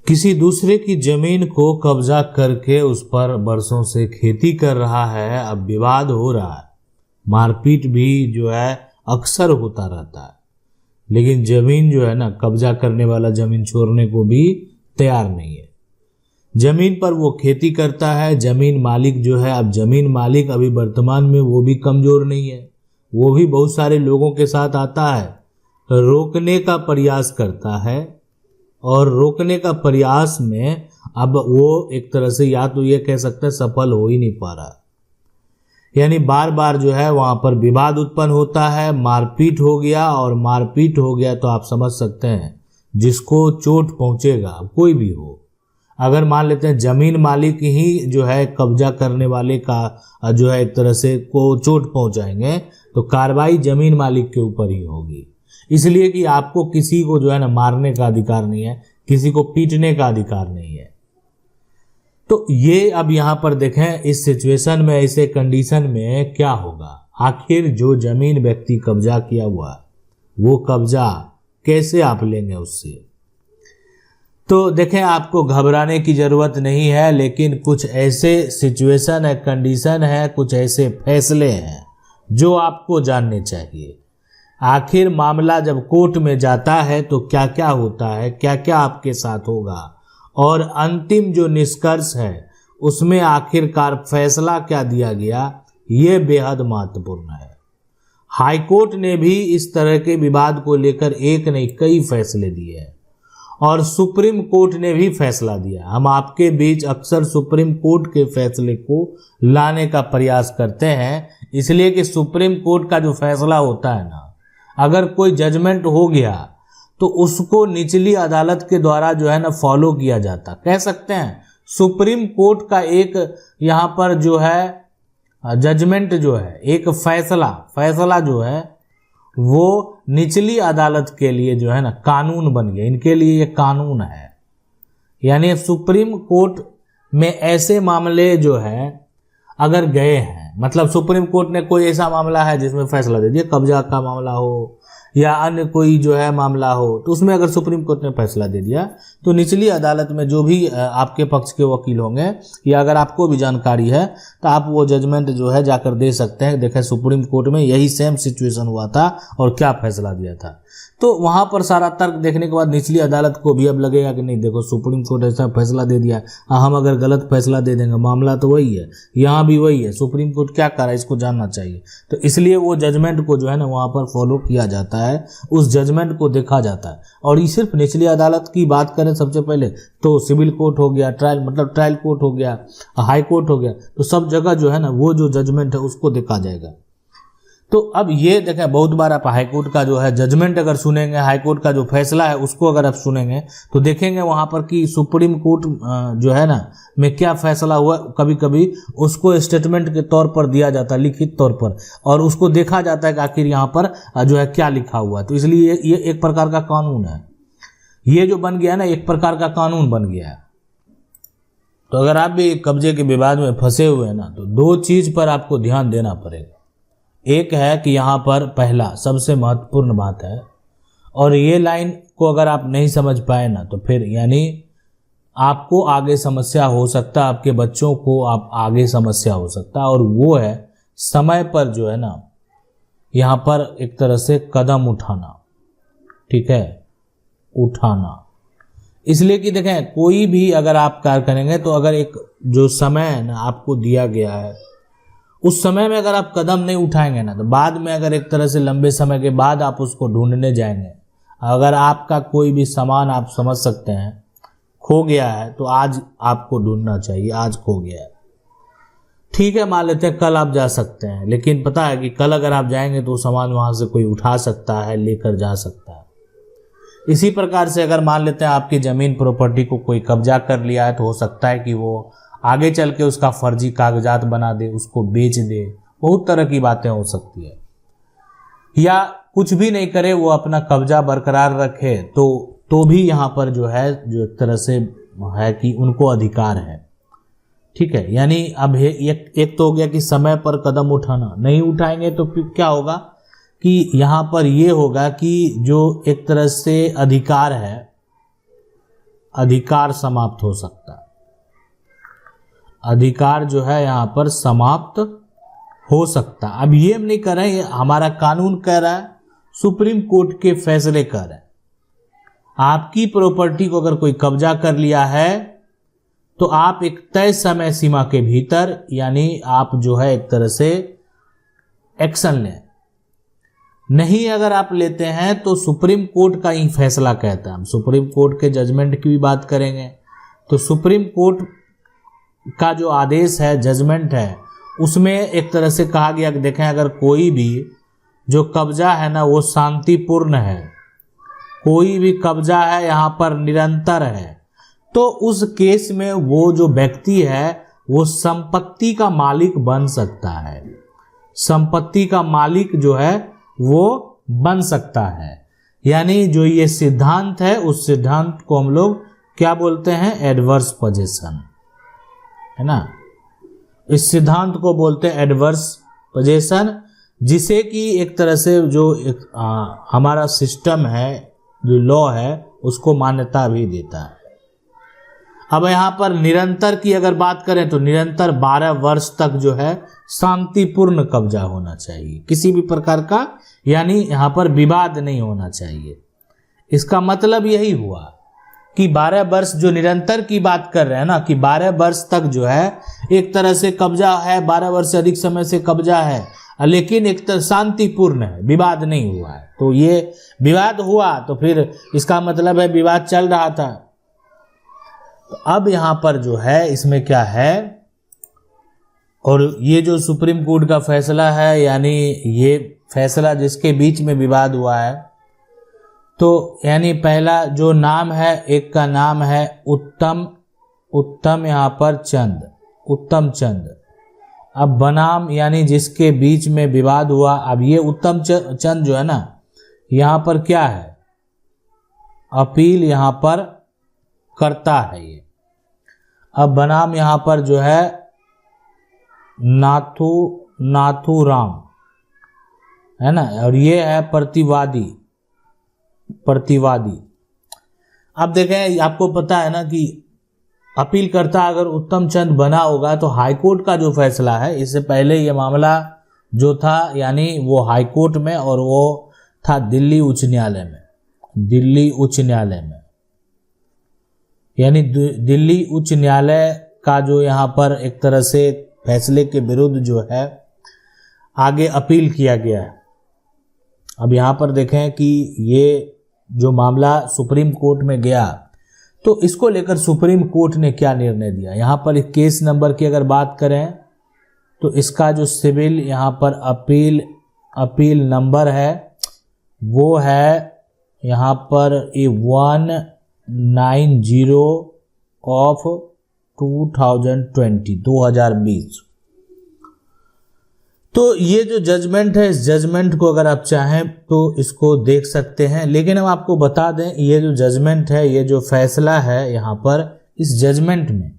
किसी दूसरे की जमीन को कब्जा करके उस पर बरसों से खेती कर रहा है। अब विवाद हो रहा है, मारपीट भी जो है अक्सर होता रहता है, लेकिन जमीन जो है ना, कब्जा करने वाला जमीन छोड़ने को भी तैयार नहीं है। जमीन पर वो खेती करता है, जमीन मालिक जो है, अब जमीन मालिक अभी वर्तमान में वो भी कमजोर नहीं है, वो भी बहुत सारे लोगों के साथ आता है, रोकने का प्रयास करता है, और रोकने का प्रयास में अब वो एक तरह से या तो ये कह सकते हैं सफल हो ही नहीं पा रहा, यानी बार बार जो है वहां पर विवाद उत्पन्न होता है, मारपीट हो गया, और मारपीट हो गया तो आप समझ सकते हैं जिसको चोट पहुंचेगा, कोई भी हो। अगर मान लेते हैं जमीन मालिक ही जो है कब्जा करने वाले का जो है एक तरह से को चोट पहुंचाएंगे, तो कार्रवाई जमीन मालिक के ऊपर ही होगी, इसलिए कि आपको किसी को जो है ना मारने का अधिकार नहीं है, किसी को पीटने का अधिकार नहीं है। तो ये अब यहाँ पर देखें, इस सिचुएशन में, ऐसे कंडीशन में क्या होगा, आखिर जो जमीन व्यक्ति कब्जा किया हुआ वो कब्जा कैसे आप लेंगे उससे। तो देखें, आपको घबराने की ज़रूरत नहीं है, लेकिन कुछ ऐसे सिचुएशन है, कंडीशन है, कुछ ऐसे फैसले हैं जो आपको जानने चाहिए। आखिर मामला जब कोर्ट में जाता है तो क्या क्या होता है, क्या क्या आपके साथ होगा, और अंतिम जो निष्कर्ष है उसमें आखिरकार फैसला क्या दिया गया, ये बेहद महत्वपूर्ण है। हाईकोर्ट ने भी इस तरह के विवाद को लेकर एक नहीं कई फैसले दिए हैं, और सुप्रीम कोर्ट ने भी फैसला दिया। हम आपके बीच अक्सर सुप्रीम कोर्ट के फैसले को लाने का प्रयास करते हैं, इसलिए कि सुप्रीम कोर्ट का जो फैसला होता है ना, अगर कोई जजमेंट हो गया तो उसको निचली अदालत के द्वारा जो है ना फॉलो किया जाता, कह सकते हैं सुप्रीम कोर्ट का एक यहाँ पर जो है जजमेंट जो है, एक फैसला जो है वो निचली अदालत के लिए जो है ना कानून बन गया, इनके लिए ये कानून है। यानी सुप्रीम कोर्ट में ऐसे मामले जो है अगर गए हैं, मतलब सुप्रीम कोर्ट ने कोई ऐसा मामला है जिसमें फैसला दे दिया, कब्जा का मामला हो या अन्य कोई जो है मामला हो, तो उसमें अगर सुप्रीम कोर्ट ने फैसला दे दिया तो निचली अदालत में जो भी आपके पक्ष के वकील होंगे या अगर आपको भी जानकारी है तो आप वो जजमेंट जो है जाकर दे सकते हैं। देखें, सुप्रीम कोर्ट में यही सेम सिचुएशन हुआ था और क्या फैसला दिया था। तो वहां पर सारा तर्क देखने के बाद निचली अदालत को भी अब लगेगा कि नहीं, देखो सुप्रीम कोर्ट ऐसा फैसला दे दिया, हम अगर गलत फैसला दे देंगे, मामला तो वही है, यहाँ भी वही है, सुप्रीम कोर्ट क्या कर रहा है इसको जानना चाहिए। तो इसलिए वो जजमेंट को जो है ना वहाँ पर फॉलो किया जाता है, उस जजमेंट को देखा जाता है। और ये सिर्फ निचली अदालत की बात करें सबसे पहले तो सिविल कोर्ट हो गया, ट्रायल कोर्ट हो गया, हाई कोर्ट हो गया, तो सब जगह जो है ना वो जो जजमेंट है उसको देखा जाएगा। तो अब ये देखें, बहुत बार आप हाईकोर्ट का जो है जजमेंट अगर सुनेंगे, हाईकोर्ट का जो फैसला है उसको अगर आप सुनेंगे तो देखेंगे वहां पर कि सुप्रीम कोर्ट जो है ना में क्या फैसला हुआ, कभी कभी उसको स्टेटमेंट के तौर पर दिया जाता है, लिखित तौर पर, और उसको देखा जाता है कि आखिर यहाँ पर जो है क्या लिखा हुआ है। तो इसलिए ये एक प्रकार का कानून है, ये जो बन गया है ना एक प्रकार का कानून बन गया है। तो अगर आप भी कब्जे के विवाद में फंसे हुए हैं ना, तो दो चीज पर आपको ध्यान देना पड़ेगा। एक है कि यहाँ पर पहला सबसे महत्वपूर्ण बात है, और ये लाइन को अगर आप नहीं समझ पाए ना तो फिर यानी आपको आगे समस्या हो सकता है, आपके बच्चों को आप आगे समस्या हो सकता है, और वो है समय पर जो है ना यहाँ पर एक तरह से कदम उठाना, ठीक है, उठाना। इसलिए कि देखें, कोई भी अगर आप कार्य करेंगे तो अगर एक जो समय है ना आपको दिया गया है, उस समय में अगर आप कदम नहीं उठाएंगे ना तो बाद में अगर एक तरह से लंबे समय के बाद आप उसको ढूंढने जाएंगे, अगर आपका कोई भी सामान आप समझ सकते हैं खो गया है तो आज आपको ढूंढना चाहिए, आज खो गया है, ठीक है, मान लेते हैं कल आप जा सकते हैं, लेकिन पता है कि कल अगर आप जाएंगे तो सामान वहां से कोई उठा सकता है, लेकर जा सकता है। इसी प्रकार से अगर मान लेते हैं आपकी जमीन प्रॉपर्टी को कोई कब्जा कर लिया है तो हो सकता है कि वो आगे चल के उसका फर्जी कागजात बना दे, उसको बेच दे, बहुत तरह की बातें हो सकती है, या कुछ भी नहीं करे, वो अपना कब्जा बरकरार रखे तो भी यहाँ पर जो है जो एक तरह से है कि उनको अधिकार है, ठीक है। यानी अब एक तो हो गया कि समय पर कदम उठाना, नहीं उठाएंगे तो फिर क्या होगा कि यहाँ पर ये होगा कि जो एक तरह से अधिकार है अधिकार समाप्त हो सकता है, अधिकार जो है यहाँ पर समाप्त हो सकता है। अब ये हम नहीं कह रहे हैं, हमारा कानून कह रहा है, सुप्रीम कोर्ट के फैसले कह रहे हैं। आपकी प्रॉपर्टी को अगर कोई कब्जा कर लिया है तो आप एक तय समय सीमा के भीतर, यानी आप जो है एक तरह से एक्शन लें। नहीं अगर आप लेते हैं तो सुप्रीम कोर्ट का ही फैसला कहता है। हम सुप्रीम कोर्ट के जजमेंट की भी बात करेंगे। तो सुप्रीम कोर्ट का जो आदेश है, जजमेंट है, उसमें एक तरह से कहा गया कि देखें अगर कोई भी जो कब्जा है ना वो शांतिपूर्ण है, कोई भी कब्जा है यहाँ पर निरंतर है, तो उस केस में वो जो व्यक्ति है वो संपत्ति का मालिक बन सकता है। संपत्ति का मालिक जो है वो बन सकता है। यानी जो ये सिद्धांत है उस सिद्धांत को हम लोग क्या बोलते हैं? एडवर्स पोजेशन, है ना। इस सिद्धांत को बोलते हैं एडवर्स पोजेशन, जिसे कि एक तरह से जो हमारा सिस्टम है, जो लॉ है, उसको मान्यता भी देता है। अब यहाँ पर निरंतर की अगर बात करें तो निरंतर 12 वर्ष तक जो है शांतिपूर्ण कब्जा होना चाहिए, किसी भी प्रकार का यानी यहाँ पर विवाद नहीं होना चाहिए। इसका मतलब यही हुआ कि 12 वर्ष जो निरंतर की बात कर रहे हैं ना, कि 12 वर्ष तक जो है एक तरह से कब्जा है, 12 वर्ष से अधिक समय से कब्जा है, लेकिन एक तरह शांतिपूर्ण है, विवाद नहीं हुआ है। तो ये विवाद हुआ तो फिर इसका मतलब है विवाद चल रहा था। तो अब यहाँ पर जो है इसमें क्या है, और ये जो सुप्रीम कोर्ट का फैसला है, यानी ये फैसला जिसके बीच में विवाद हुआ है, तो यानी पहला जो नाम है, एक का नाम है उत्तम यहाँ पर चंद, उत्तम चंद। अब बनाम यानी जिसके बीच में विवाद हुआ, अब ये उत्तम चंद जो है ना, यहाँ पर क्या है, अपील यहाँ पर करता है ये। अब बनाम यहाँ पर जो है नाथू राम, है ना, और ये है प्रतिवादी। अब देखें, आपको पता है ना कि अपील करता अगर उत्तम चंद बना होगा तो हाईकोर्ट का जो फैसला है, इससे पहले ये मामला जो था यानी वो हाईकोर्ट में, और वो था दिल्ली उच्च न्यायालय में, यानी दिल्ली उच्च न्यायालय का जो यहाँ पर एक तरह से फैसले के विरुद्ध जो है आगे अपील किया गया है। अब यहाँ पर देखें कि ये जो मामला सुप्रीम कोर्ट में गया, तो इसको लेकर सुप्रीम कोर्ट ने क्या निर्णय दिया। यहाँ पर केस नंबर की अगर बात करें तो इसका जो सिविल यहाँ पर अपील नंबर है वो है यहाँ पर 190 ऑफ 2020। तो ये जो जजमेंट है, इस जजमेंट को अगर आप चाहें तो इसको देख सकते हैं। लेकिन हम आपको बता दें, ये जो जजमेंट है, ये जो फैसला है यहाँ पर इस जजमेंट में,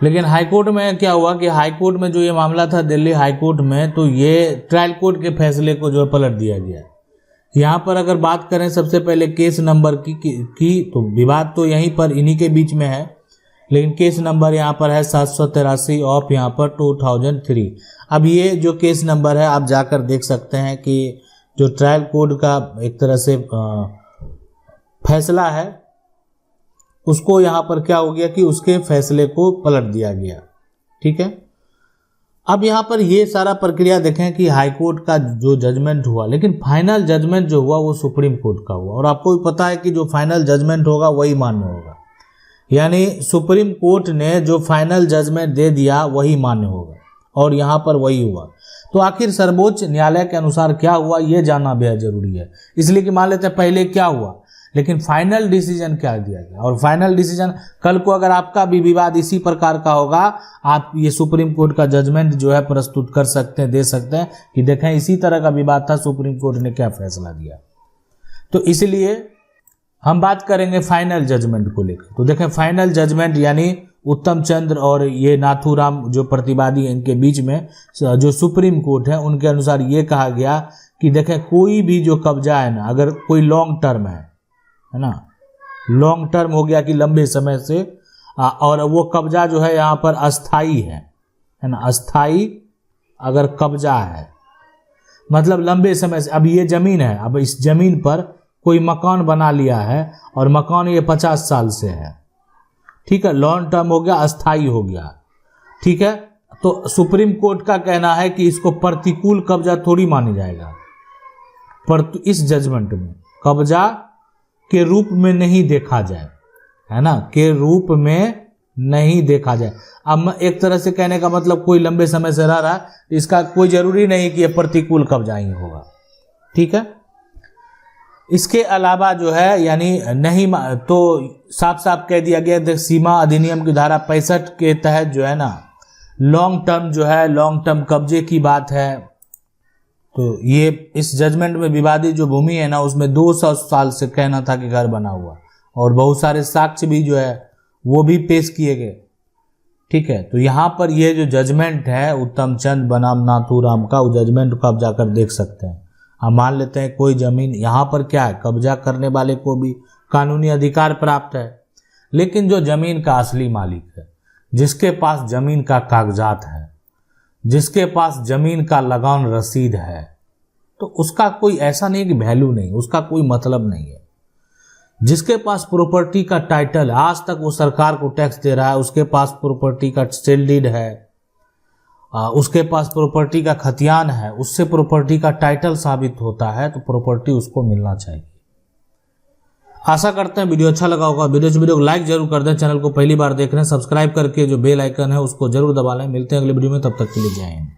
लेकिन हाईकोर्ट में क्या हुआ कि हाईकोर्ट में जो ये मामला था दिल्ली हाईकोर्ट में, तो ये ट्रायल कोर्ट के फैसले को जो है पलट दिया गया। यहाँ पर अगर बात करें सबसे पहले केस नंबर की तो विवाद तो यहीं पर इन्हीं के बीच में है, लेकिन केस नंबर यहाँ पर है 783 ऑफ यहाँ पर 2003। अब ये जो केस नंबर है आप जाकर देख सकते हैं कि जो ट्रायल कोर्ट का एक तरह से फैसला है उसको यहाँ पर क्या हो गया कि उसके फैसले को पलट दिया गया। ठीक है, अब यहाँ पर ये सारा प्रक्रिया देखें कि हाईकोर्ट का जो जजमेंट हुआ, लेकिन फाइनल जजमेंट जो हुआ वो सुप्रीम कोर्ट का हुआ। और आपको भी पता है कि जो फाइनल जजमेंट होगा वही मान्य होगा, यानी सुप्रीम कोर्ट ने जो फाइनल जजमेंट दे दिया वही मान्य होगा, और यहाँ पर वही हुआ। तो आखिर सर्वोच्च न्यायालय के अनुसार क्या हुआ ये जानना बेहद जरूरी है, इसलिए कि मान लेते हैं पहले क्या हुआ, लेकिन फाइनल डिसीजन क्या दिया गया। और फाइनल डिसीजन कल को अगर आपका भी विवाद इसी प्रकार का होगा, आप ये सुप्रीम कोर्ट का जजमेंट जो है प्रस्तुत कर सकते हैं, दे सकते हैं कि देखें इसी तरह का विवाद था, सुप्रीम कोर्ट ने क्या फैसला दिया। तो इसलिए हम बात करेंगे फाइनल जजमेंट को लेकर। तो देखें फाइनल जजमेंट यानी उत्तम चंद्र और ये नाथूराम जो प्रतिवादी हैं, इनके बीच में जो सुप्रीम कोर्ट है उनके अनुसार ये कहा गया कि देखें कोई भी जो कब्जा है ना, अगर कोई लॉन्ग टर्म है ना, लॉन्ग टर्म हो गया कि लंबे समय से, और वो कब्जा जो है यहाँ पर अस्थाई है ना, अस्थाई अगर कब्जा है मतलब लंबे समय से। अब ये जमीन है, अब इस जमीन पर कोई मकान बना लिया है और मकान ये 50 साल से है, ठीक है, लॉन्ग टर्म हो गया, अस्थाई हो गया, ठीक है। तो सुप्रीम कोर्ट का कहना है कि इसको प्रतिकूल कब्जा थोड़ी मानी जाएगा, पर इस जजमेंट में कब्जा के रूप में नहीं देखा जाए, है ना, के रूप में नहीं देखा जाए। अब एक तरह से कहने का मतलब कोई लंबे समय से रह रहा है, इसका कोई जरूरी नहीं कि यह प्रतिकूल कब्जा ही होगा, ठीक है। इसके अलावा जो है यानी नहीं तो साफ साफ कह दिया गया, सीमा अधिनियम की धारा 65 के तहत जो है ना लॉन्ग टर्म जो है, लॉन्ग टर्म कब्जे की बात है। तो ये इस जजमेंट में विवादित जो भूमि है ना उसमें 200 साल से कहना था कि घर बना हुआ, और बहुत सारे साक्ष्य भी जो है वो भी पेश किए गए, ठीक है। तो यहाँ पर ये जो जजमेंट है उत्तम चंद बनाम नाथूराम का, वो जजमेंट को आप जाकर देख सकते हैं। हम मान लेते हैं कोई जमीन, यहाँ पर क्या है, कब्जा करने वाले को भी कानूनी अधिकार प्राप्त है, लेकिन जो जमीन का असली मालिक है, जिसके पास जमीन का कागजात है, जिसके पास जमीन का लगान रसीद है, तो उसका कोई ऐसा नहीं कि वैल्यू नहीं, उसका कोई मतलब नहीं है। जिसके पास प्रॉपर्टी का टाइटल, आज तक वो सरकार को टैक्स दे रहा है, उसके पास प्रॉपर्टी का सेल डीड है, उसके पास प्रॉपर्टी का खतियान है, उससे प्रॉपर्टी का टाइटल साबित होता है, तो प्रॉपर्टी उसको मिलना चाहिए। आशा करते हैं वीडियो अच्छा लगा होगा। वीडियो को लाइक जरूर कर दें, चैनल को पहली बार देख रहे हैं सब्सक्राइब करके जो बेल आइकन है उसको जरूर दबा लें। मिलते हैं अगले वीडियो में, तब तक के लिए जय हिंद।